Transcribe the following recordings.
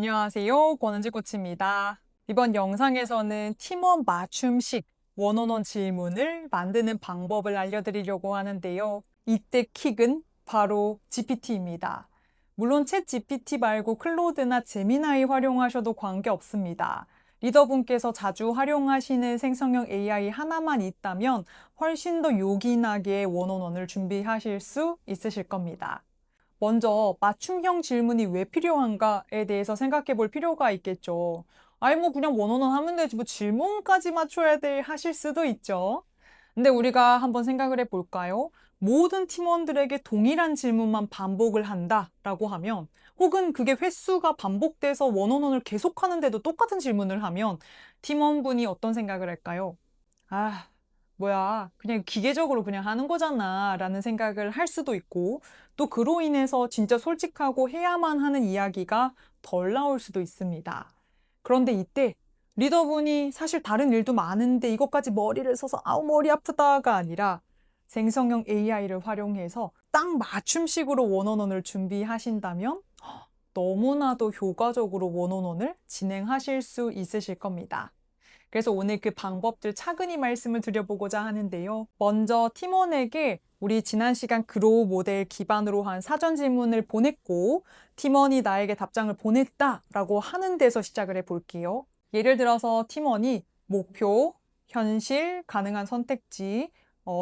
안녕하세요. 권은지 코치입니다. 이번 영상에서는 팀원 맞춤식 원온원 질문을 만드는 방법을 알려드리려고 하는데요. 이때 킥은 바로 GPT입니다. 물론 챗 GPT 말고 클로드나 제미나이 활용하셔도 관계없습니다. 리더분께서 자주 활용하시는 생성형 AI 하나만 있다면 훨씬 더 요긴하게 원온원을 준비하실 수 있으실 겁니다. 먼저 맞춤형 질문이 왜 필요한가에 대해서 생각해 볼 필요가 있겠죠. 아이 뭐 그냥 원어원 하면 되지 뭐 질문까지 맞춰야 돼 하실 수도 있죠. 근데 우리가 한번 생각을 해 볼까요? 모든 팀원들에게 동일한 질문만 반복을 한다라고 하면 혹은 그게 횟수가 반복돼서 원어원을 계속하는데도 똑같은 질문을 하면 팀원분이 어떤 생각을 할까요? 아, 뭐야. 그냥 기계적으로 그냥 하는 거잖아. 라는 생각을 할 수도 있고, 또 그로 인해서 진짜 솔직하고 해야만 하는 이야기가 덜 나올 수도 있습니다. 그런데 이때 리더분이 사실 다른 일도 많은데 이것까지 머리를 써서 아우, 머리 아프다가 아니라 생성형 AI를 활용해서 딱 맞춤식으로 원원원을 준비하신다면 너무나도 효과적으로 원원원을 진행하실 수 있으실 겁니다. 그래서 오늘 그 방법들 차근히 말씀을 드려보고자 하는데요. 먼저 팀원에게 우리 지난 시간 그로우 모델 기반으로 한 사전 질문을 보냈고 팀원이 나에게 답장을 보냈다라고 하는 데서 시작을 해볼게요. 예를 들어서 팀원이 목표, 현실, 가능한 선택지,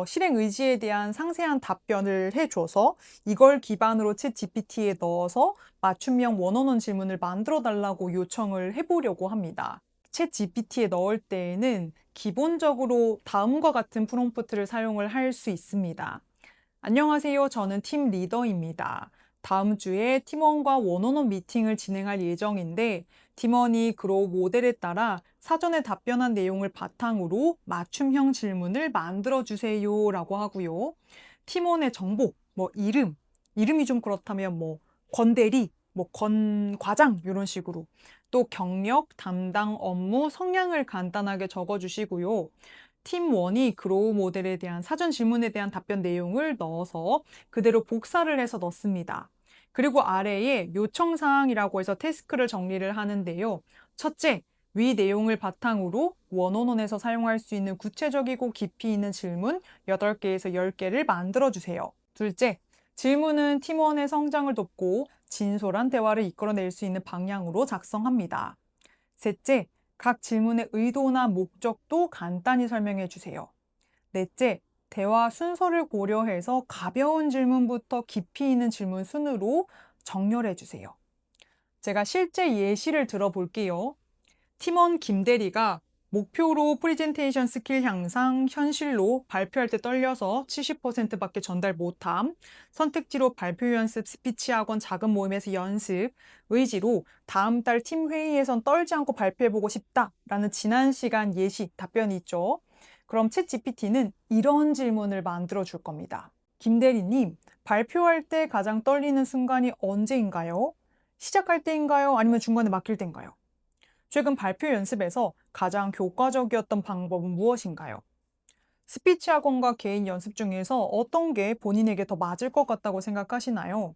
실행 의지에 대한 상세한 답변을 해줘서 이걸 기반으로 챗 GPT에 넣어서 맞춤형 원어원 질문을 만들어 달라고 요청을 해보려고 합니다. 챗 GPT에 넣을 때에는 기본적으로 다음과 같은 프롬프트를 사용을 할 수 있습니다. 안녕하세요. 저는 팀 리더입니다. 다음 주에 팀원과 원어원 미팅을 진행할 예정인데 팀원이 그로우 모델에 따라 사전에 답변한 내용을 바탕으로 맞춤형 질문을 만들어 주세요 라고 하고요. 팀원의 정보, 이름이 좀 그렇다면 권대리, 권과장 이런 식으로 또 경력, 담당 업무, 성향을 간단하게 적어주시고요. 팀1이 그로우 모델에 대한 사전 질문에 대한 답변 내용을 넣어서 그대로 복사를 해서 넣습니다. 그리고 아래에 요청사항이라고 해서 태스크를 정리를 하는데요. 첫째, 위 내용을 바탕으로 원어원에서 사용할 수 있는 구체적이고 깊이 있는 질문 8개에서 10개를 만들어주세요. 둘째, 질문은 팀원의 성장을 돕고 진솔한 대화를 이끌어낼 수 있는 방향으로 작성합니다. 셋째, 각 질문의 의도나 목적도 간단히 설명해 주세요. 넷째, 대화 순서를 고려해서 가벼운 질문부터 깊이 있는 질문 순으로 정렬해 주세요. 제가 실제 예시를 들어볼게요. 팀원 김대리가 목표로 프리젠테이션 스킬 향상, 현실로 발표할 때 떨려서 70%밖에 전달 못함, 선택지로 발표 연습 스피치 학원 작은 모임에서 연습, 의지로 다음 달 팀 회의에선 떨지 않고 발표해보고 싶다라는 지난 시간 예시 답변이 있죠. 그럼 챗 GPT는 이런 질문을 만들어 줄 겁니다. 김대리님, 발표할 때 가장 떨리는 순간이 언제인가요? 시작할 때인가요? 아니면 중간에 막힐 때인가요? 최근 발표 연습에서 가장 교과적이었던 방법은 무엇인가요? 스피치 학원과 개인 연습 중에서 어떤 게 본인에게 더 맞을 것 같다고 생각하시나요?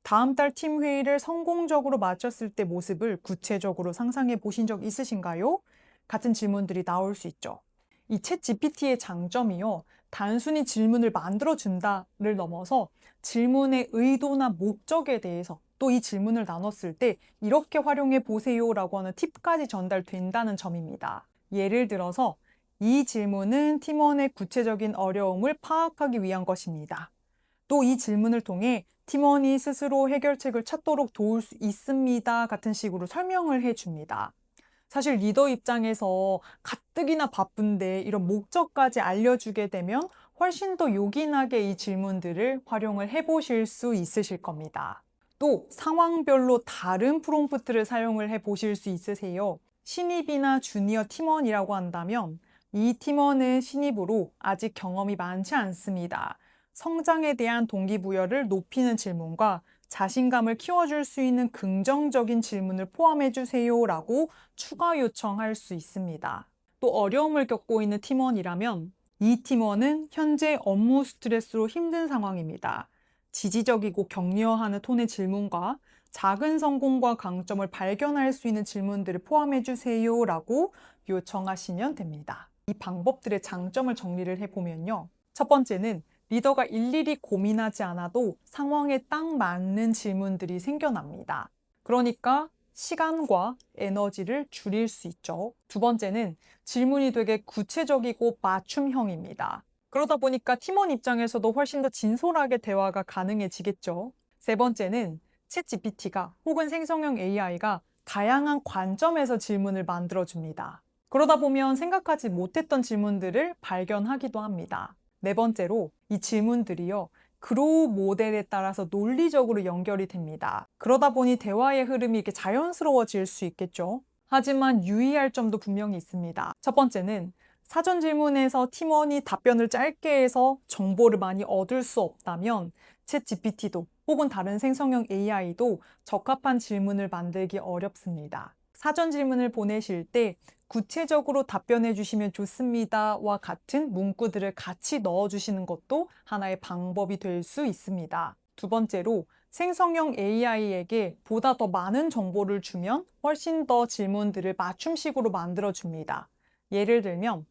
다음 달 팀 회의를 성공적으로 마쳤을 때 모습을 구체적으로 상상해 보신 적 있으신가요? 같은 질문들이 나올 수 있죠. 이 챗 GPT의 장점이요. 단순히 질문을 만들어 준다를 넘어서 질문의 의도나 목적에 대해서 또 이 질문을 나눴을 때 이렇게 활용해 보세요라고 하는 팁까지 전달된다는 점입니다. 예를 들어서 이 질문은 팀원의 구체적인 어려움을 파악하기 위한 것입니다. 또 이 질문을 통해 팀원이 스스로 해결책을 찾도록 도울 수 있습니다. 같은 식으로 설명을 해줍니다. 사실 리더 입장에서 가뜩이나 바쁜데 이런 목적까지 알려주게 되면 훨씬 더 요긴하게 이 질문들을 활용을 해보실 수 있으실 겁니다. 또 상황별로 다른 프롬프트를 사용을 해보실 수 있으세요. 신입이나 주니어 팀원이라고 한다면 이 팀원은 신입으로 아직 경험이 많지 않습니다. 성장에 대한 동기부여를 높이는 질문과 자신감을 키워줄 수 있는 긍정적인 질문을 포함해 주세요라고 추가 요청할 수 있습니다. 또 어려움을 겪고 있는 팀원이라면 이 팀원은 현재 업무 스트레스로 힘든 상황입니다. 지지적이고 격려하는 톤의 질문과 작은 성공과 강점을 발견할 수 있는 질문들을 포함해 주세요 라고 요청하시면 됩니다. 이 방법들의 장점을 정리를 해보면요. 첫 번째는 리더가 일일이 고민하지 않아도 상황에 딱 맞는 질문들이 생겨납니다. 그러니까 시간과 에너지를 줄일 수 있죠. 두 번째는 질문이 되게 구체적이고 맞춤형입니다. 그러다 보니까 팀원 입장에서도 훨씬 더 진솔하게 대화가 가능해지겠죠. 세 번째는 챗GPT가 혹은 생성형 AI가 다양한 관점에서 질문을 만들어줍니다. 그러다 보면 생각하지 못했던 질문들을 발견하기도 합니다. 네 번째로 이 질문들이요. 그로우 모델에 따라서 논리적으로 연결이 됩니다. 그러다 보니 대화의 흐름이 이렇게 자연스러워질 수 있겠죠. 하지만 유의할 점도 분명히 있습니다. 첫 번째는 사전 질문에서 팀원이 답변을 짧게 해서 정보를 많이 얻을 수 없다면 챗 GPT도 혹은 다른 생성형 AI도 적합한 질문을 만들기 어렵습니다. 사전 질문을 보내실 때 구체적으로 답변해 주시면 좋습니다와 같은 문구들을 같이 넣어 주시는 것도 하나의 방법이 될 수 있습니다. 두 번째로 생성형 AI에게 보다 더 많은 정보를 주면 훨씬 더 질문들을 맞춤식으로 만들어 줍니다. 예를 들면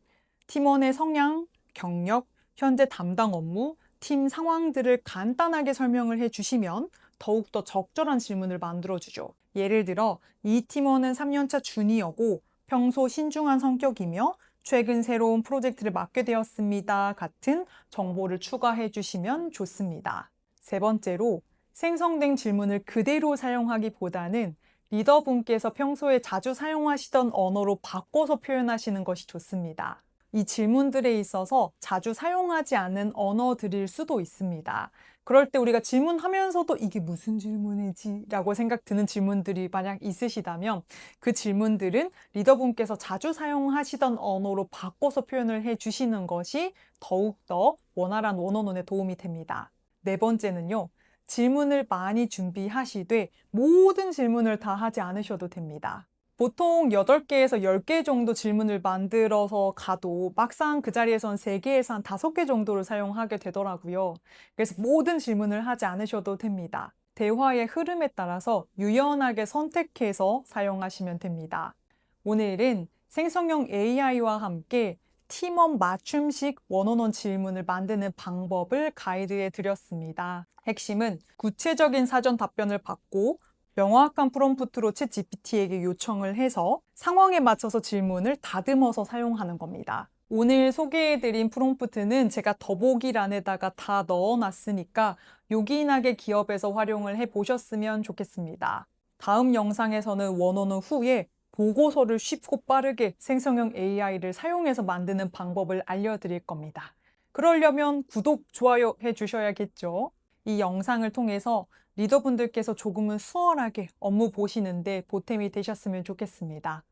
팀원의 성향, 경력, 현재 담당 업무, 팀 상황들을 간단하게 설명을 해 주시면 더욱더 적절한 질문을 만들어 주죠. 예를 들어 이 팀원은 3년차 주니어고 평소 신중한 성격이며 최근 새로운 프로젝트를 맡게 되었습니다. 같은 정보를 추가해 주시면 좋습니다. 세 번째로 생성된 질문을 그대로 사용하기보다는 리더분께서 평소에 자주 사용하시던 언어로 바꿔서 표현하시는 것이 좋습니다. 이 질문들에 있어서 자주 사용하지 않는 언어들일 수도 있습니다. 그럴 때 우리가 질문하면서도 이게 무슨 질문이지? 라고 생각 드는 질문들이 만약 있으시다면 그 질문들은 리더분께서 자주 사용하시던 언어로 바꿔서 표현을 해 주시는 것이 더욱더 원활한 원어원에 도움이 됩니다. 네 번째는요. 질문을 많이 준비하시되 모든 질문을 다 하지 않으셔도 됩니다. 보통 8개에서 10개 정도 질문을 만들어서 가도 막상 그 자리에선 3개에서 한 5개 정도를 사용하게 되더라고요. 그래서 모든 질문을 하지 않으셔도 됩니다. 대화의 흐름에 따라서 유연하게 선택해서 사용하시면 됩니다. 오늘은 생성형 AI와 함께 팀원 맞춤식 원어원 질문을 만드는 방법을 가이드해 드렸습니다. 핵심은 구체적인 사전 답변을 받고 명확한 프롬프트로 챗 GPT에게 요청을 해서 상황에 맞춰서 질문을 다듬어서 사용하는 겁니다. 오늘 소개해드린 프롬프트는 제가 더보기란에다가 다 넣어놨으니까 요긴하게 기업에서 활용을 해보셨으면 좋겠습니다. 다음 영상에서는 원어원 후에 보고서를 쉽고 빠르게 생성형 AI를 사용해서 만드는 방법을 알려드릴 겁니다. 그러려면 구독, 좋아요 해주셔야겠죠? 이 영상을 통해서 리더분들께서 조금은 수월하게 업무 보시는데 보탬이 되셨으면 좋겠습니다.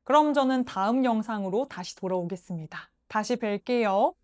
그럼 저는 다음 영상으로 다시 돌아오겠습니다. 다시 뵐게요.